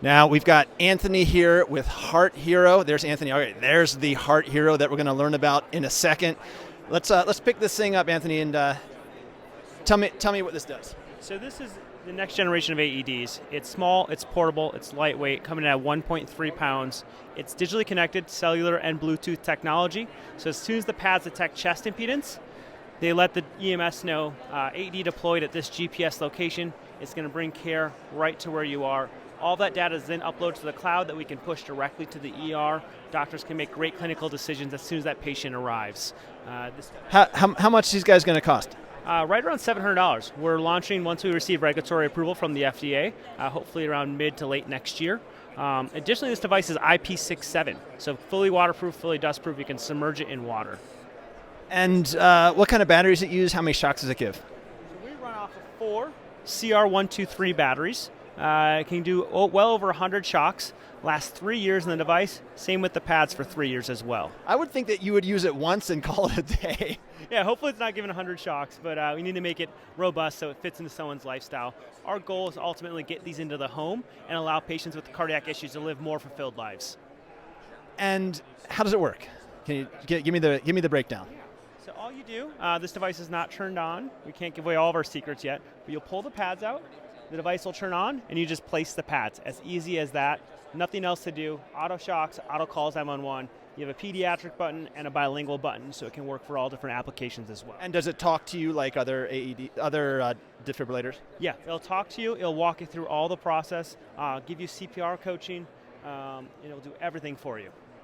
Now we've got Anthony here with HeartHero. There's Anthony. All right, there's the HeartHero that we're going to learn about in a second. Let's pick this thing up, Anthony, and tell me what this does. So this is the next generation of AEDs. It's small, it's portable, it's lightweight, coming in at 1.3 pounds. It's digitally connected, cellular and Bluetooth technology. So as soon as the pads detect chest impedance, they let the EMS know AED deployed at this GPS location. It's going to bring care right to where you are. All that data is then uploaded to the cloud that we can push directly to the ER. Doctors can make great clinical decisions as soon as that patient arrives. How much are these guys going to cost? Right around $700. We're launching once we receive regulatory approval from the FDA, hopefully around mid to late next year. Additionally, this device is IP67, so fully waterproof, fully dustproof. You can submerge it in water. And what kind of batteries does it use? How many shocks does it give? So we run off of 4 CR123 batteries. It can do well over 100 shocks, lasts 3 years in the device, same with the pads for 3 years as well. I would think that you would use it once and call it a day. Yeah, hopefully it's not giving 100 shocks, but we need to make it robust so it fits into someone's lifestyle. Our goal is to ultimately get these into the home and allow patients with cardiac issues to live more fulfilled lives. And how does it work? Can you give me the breakdown? So all you do, this device is not turned on. We can't give away all of our secrets yet, but you'll pull the pads out, the device will turn on, and you just place the pads. As easy as that. Nothing else to do. Auto shocks, auto calls 911. You have a pediatric button and a bilingual button, so it can work for all different applications as well. And does it talk to you like other defibrillators? Yeah, it'll talk to you. It'll walk you through all the process, give you CPR coaching, and it'll do everything for you.